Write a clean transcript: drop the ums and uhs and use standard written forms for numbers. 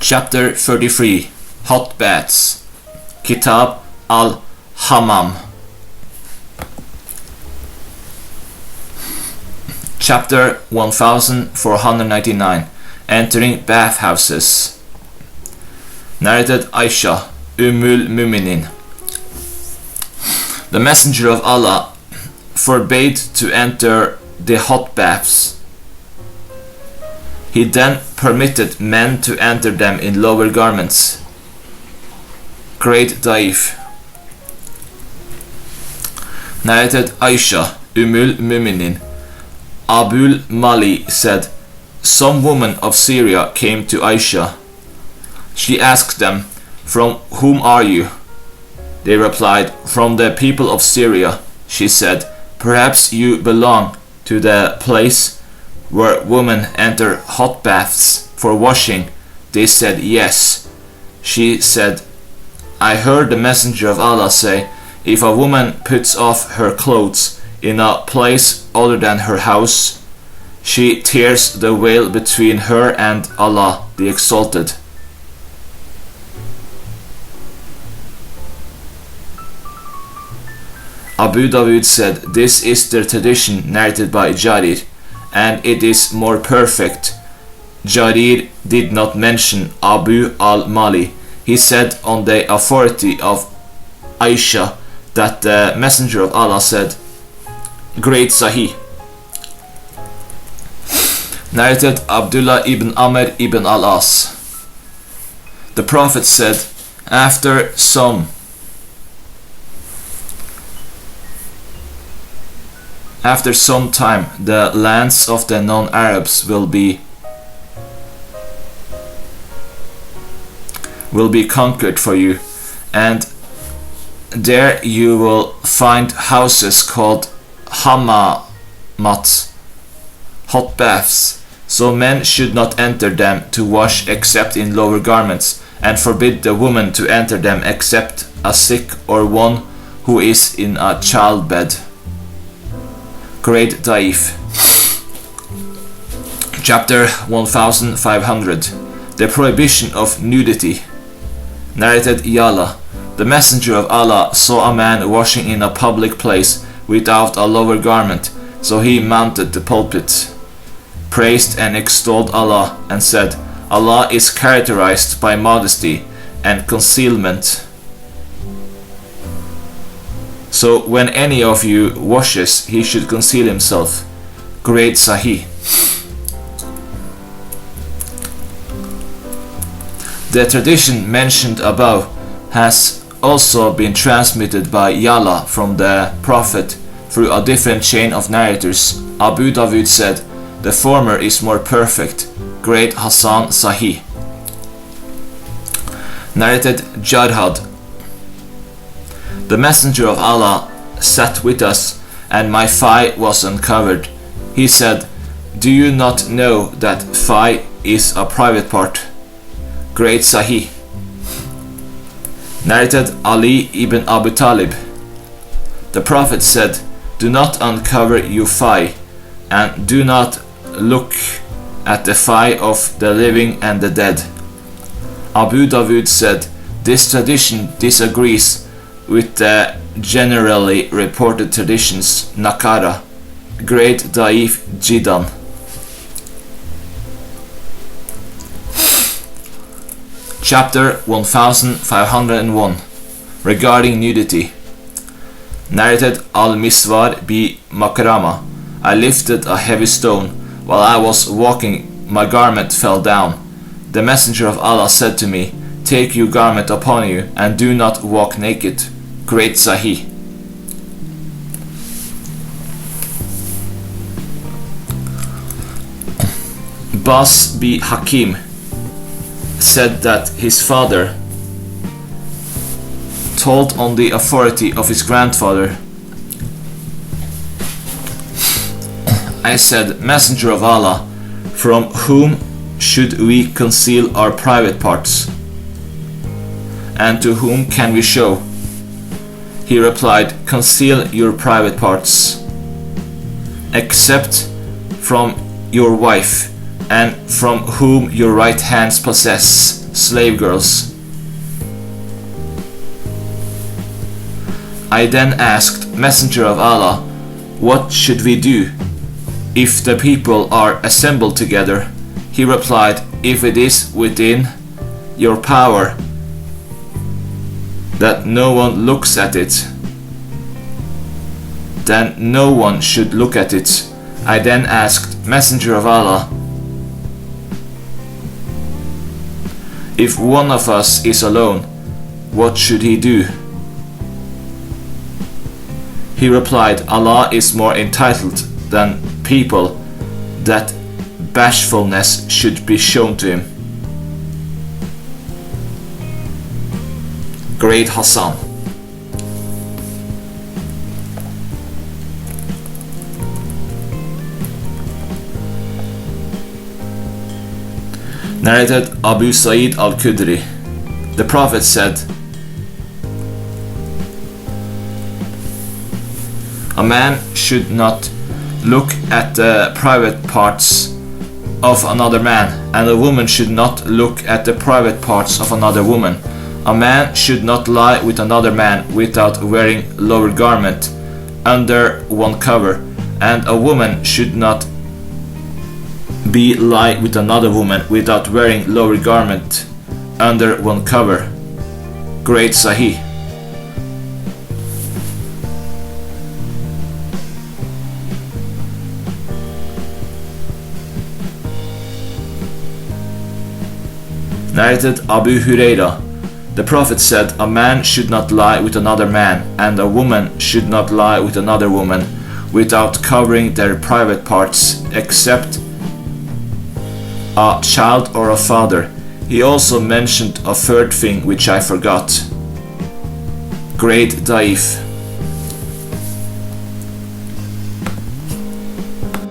Chapter 33 Hot Baths. Kitab al-Hammam. Chapter 1499 Entering Bathhouses. Narrated Aisha, Muminin. The Messenger of Allah forbade to enter the hot baths. He then permitted men to enter them in lower garments. Great Daif. Narrated Aisha, Muminin. Abul Mali said, some women of Syria came to Aisha. She asked them, from whom are you? They replied, from the people of Syria. She said, perhaps you belong to the place where women enter hot baths for washing. They said, yes. She said, I heard the Messenger of Allah say, if a woman puts off her clothes in a place other than her house, she tears the veil between her and Allah the Exalted. Abu Dawud said, this is the tradition narrated by Jarir, and it is more perfect. Jarir did not mention Abu al-Mali. He said on the authority of Aisha that the Messenger of Allah said, Great Sahih. Narrated Abdullah ibn Amr ibn al-As. The Prophet said, after some time the lands of the non-Arabs will be conquered for you, and there you will find houses called Hammamat, hot baths, so men should not enter them to wash except in lower garments, and forbid the woman to enter them except a sick or one who is in a childbed. Great Daif. Chapter 1500 The Prohibition of Nudity. Narrated Yala. The Messenger of Allah saw a man washing in a public place without a lower garment, so he mounted the pulpit, praised and extolled Allah, and said, Allah is characterized by modesty and concealment. So when any of you washes, he should conceal himself. Great Sahih. The tradition mentioned above has also been transmitted by Yala from the Prophet through a different chain of narrators. Abu Dawud said, the former is more perfect. Great Hassan Sahih. Narrated Jarhad. The Messenger of Allah sat with us, and my thigh was uncovered. He said, do you not know that thigh is a private part? Great Sahih. Narrated Ali ibn Abi Talib. The Prophet said, do not uncover your thigh, and do not look at the thigh of the living and the dead. Abu Dawud said, this tradition disagrees with the generally reported traditions. Nakara. Great Daif Jidan. Chapter 1501 Regarding Nudity. Narrated Al-Miswar bi Makrama. I lifted a heavy stone. While I was walking, my garment fell down. The Messenger of Allah said to me, take your garment upon you, and do not walk naked. Great Sahih. Bas bi Hakim said that his father told on the authority of his grandfather. I said, Messenger of Allah, from whom should we conceal our private parts? And to whom can we show? He replied, conceal your private parts, except from your wife, and from whom your right hands possess slave girls. I then asked, Messenger of Allah, what should we do if the people are assembled together? He replied, if it is within your power that no one looks at it, then no one should look at it. I then asked, Messenger of Allah, if one of us is alone, what should he do? He replied, Allah is more entitled than people that bashfulness should be shown to him. Great Hassan. Narrated Abu Sa'id al-Khudri. The Prophet said, a man should not look at the private parts of another man, and a woman should not look at the private parts of another woman. A man should not lie with another man without wearing lower garment under one cover, and a woman should not lie with another woman without wearing lower garment under one cover. Great Sahih. Narrated Abu Huraira. The Prophet said, a man should not lie with another man, and a woman should not lie with another woman without covering their private parts, except a child or a father. He also mentioned a third thing which I forgot. Great Daif.